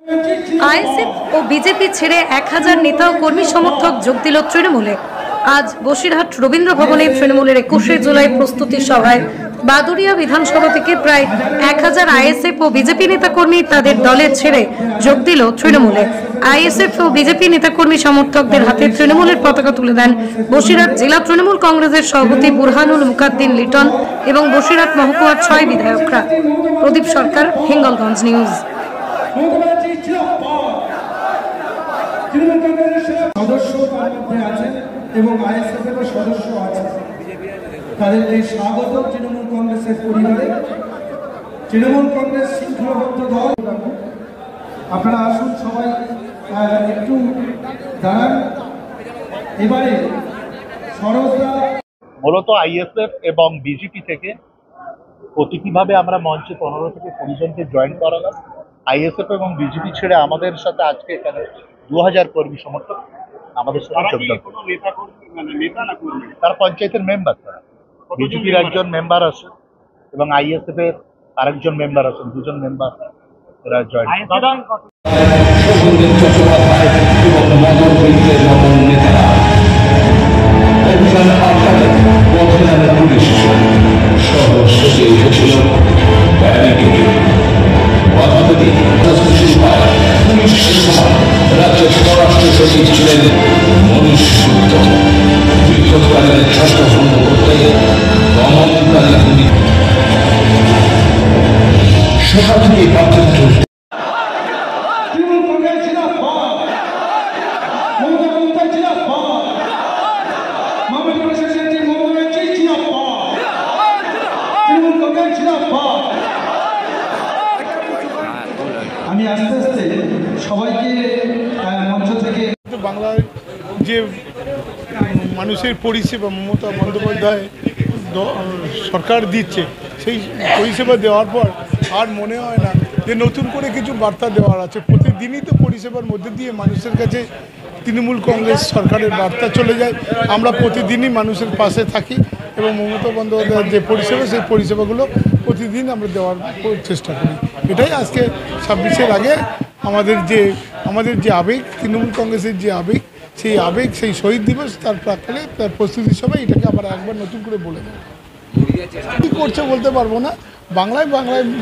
ISF ও BJP ছেড়ে 1000 নেতা ও কর্মী সমর্থক যোগ দিল তৃণমূলে। আজ বসিরহাট রবীন্দ্র ভবনে তৃণমূলের 21শে জুলাই প্রস্তুতি সভায় বাদুড়িয়া বিধানসভা থেকে প্রায় 1000 আইএসএফ ও বিজেপি নেতাকর্মী তাদের দলে ছেড়ে যোগ দিল তৃণমূলে। আইএসএফ ও বিজেপি নেতাকর্মী সমর্থকদের হাতে তৃণমূলের পতাকা তুলে দেন বসিরহাট জেলা তৃণমূল কংগ্রেসের সভাপতি বুরহানুল মুকাদ্দিন লিটন এবং বসিরহাট মহকুমার 6 বিধায়করা। প্রদীপ সরকার, হিঙ্গলগঞ্জ নিউজ। সদস্য তার মধ্যে আছেন এবং আইএসএফ এর সদস্য আছেন। তাদের এই স্বাগত তৃণমূল কংগ্রেসের পরিবারে। তৃণমূল কংগ্রেস শৃঙ্খলাবদ্ধ দল। আপনারা আসুন, সবাই একটু দাঁড়ান। এবারে সরোজদা মূলত আইএসএফ এবং বিজেপি থেকে প্রতীকীভাবে আমরা মঞ্চে 15 থেকে 20 জনকে জয়েন করালাম। আইএসএফ এবং বিজেপি ছেড়ে আমাদের সাথে আজকে এখানে 2000 কর্মী সমর্থক আমাদের সাথে যোগদান। তারা পঞ্চায়েতের মেম্বার, তারা বিজেপির একজন মেম্বার আছেন এবং আইএসএফ এর আরেকজন মেম্বার আছেন, 2 জন মেম্বার এরা জয়েন। রাজ্যের স্বরাষ্ট্র সচিব ছিলেন মনীষ গুপ্ত। বিক্ষোভকারীদের ছত্রভঙ্গ করতে দমনকারী গুলি সকাল থেকে আমি আস্তে আস্তে সবাইকে মঞ্চ থেকে বাংলায় যে মানুষের পরিষেবা মমতা বন্দ্যোপাধ্যায় সরকার দিচ্ছে, সেই পরিষেবা দেওয়ার পর আর মনে হয় না যে নতুন করে কিছু বার্তা দেওয়ার আছে। প্রতিদিনই তো পরিষেবার মধ্যে দিয়ে মানুষের কাছে তৃণমূল কংগ্রেস সরকারের বার্তা চলে যায়। আমরা প্রতিদিনই মানুষের পাশে থাকি এবং মমতা বন্দ্যোপাধ্যায়ের যে পরিষেবা, সেই পরিষেবাগুলো প্রতিদিন আমরা দেওয়ার চেষ্টা করি। এটাই আজকে 26-এর আগে আমাদের যে আবেগ, তৃণমূল কংগ্রেসের যে আবেগ, সেই শহীদ দিবস, তার প্রাক্কালে তার প্রস্তুতি সভায় এটাকে আবার একবার নতুন করে বলে দেবো। কী করছে বলতে পারবো না। বাংলায়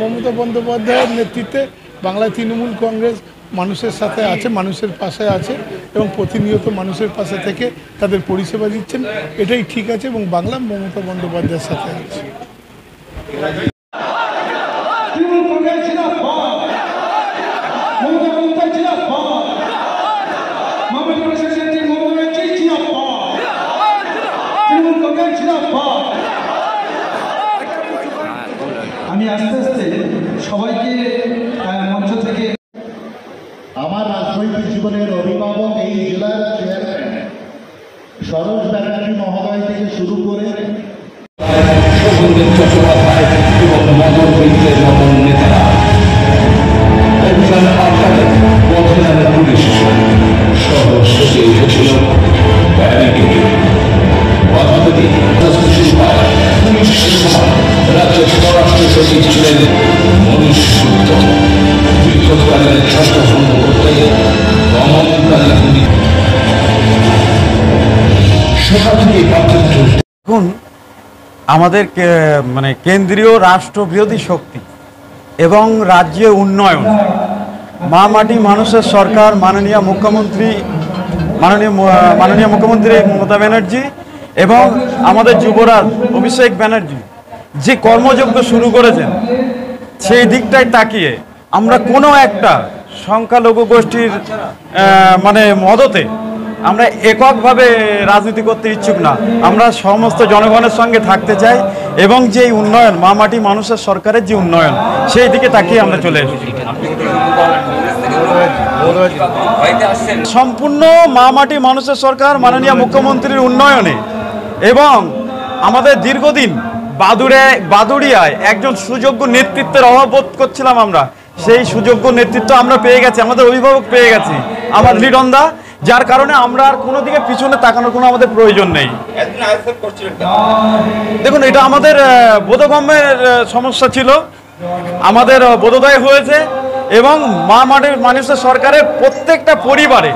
মমতা বন্দ্যোপাধ্যায়ের নেতৃত্বে বাংলায় তৃণমূল কংগ্রেস মানুষের সাথে আছে, মানুষের পাশে আছে এবং প্রতিনিয়ত মানুষের পাশে থেকে তাদের পরিষেবা দিচ্ছেন। এটাই ঠিক আছে এবং বাংলা মমতা বন্দ্যোপাধ্যায়ের সাথে আছে। আমি আস্তে আস্তে সবাইকে মঞ্চ থেকে আমার রাজনৈতিক জীবনের অভিভাবক এই জেলার চেয়ারম্যান সরোজ ব্যানার্জি মহোদয় থেকে শুরু করে নেতারা পুলিশ শহর সচিব হয়েছিল রাজ্যের স্বরাষ্ট্র সচিব ছিলেন মনীষ গুপ্ত। বিক্ষোভকারীদের ছত্রভঙ্গ করতে দমনকারী গুলি সকাল থেকে এখন আমাদের মানে কেন্দ্রীয় রাষ্ট্রবিরোধী শক্তি এবং রাজ্যের উন্নয়ন, মা মাটি মানুষের সরকার, মাননীয় মুখ্যমন্ত্রী মমতা ব্যানার্জি এবং আমাদের যুবরাজ অভিষেক ব্যানার্জি যে কর্মযজ্ঞ শুরু করেছেন, সেই দিকটায় তাকিয়ে আমরা কোনো একটা সংখ্যালঘু গোষ্ঠীর মানে মদতে আমরা এককভাবে রাজনীতি করতে ইচ্ছুক না। আমরা সমস্ত জনগণের সঙ্গে থাকতে চাই এবং যে উন্নয়ন, মা মাটি মানুষের সরকারের যে উন্নয়ন, সেই দিকে তাকিয়ে আমরা চলে এসেছি। সম্পূর্ণ মা মাটি মানুষের সরকার, মাননীয় মুখ্যমন্ত্রীর উন্নয়নে এবং আমাদের দীর্ঘদিন বাদুড়িয়ায় একজন সুযোগ্য নেতৃত্বের অভাব বোধ করছিলাম আমরা, সেই সুযোগ্য নেতৃত্ব আমরা পেয়ে গেছি, আমাদের অভিভাবক পেয়ে গেছি, আমার লিটন দা, যার কারণে আমরা আর কোনো দিকে পিছনে তাকানোর কোনো আমাদের প্রয়োজন নেই। দেখুন, এটা আমাদের বোধগম্যের সমস্যা ছিল, আমাদের বোধোদয় হয়েছে এবং মা মানুষের সরকারের প্রত্যেকটা পরিবারে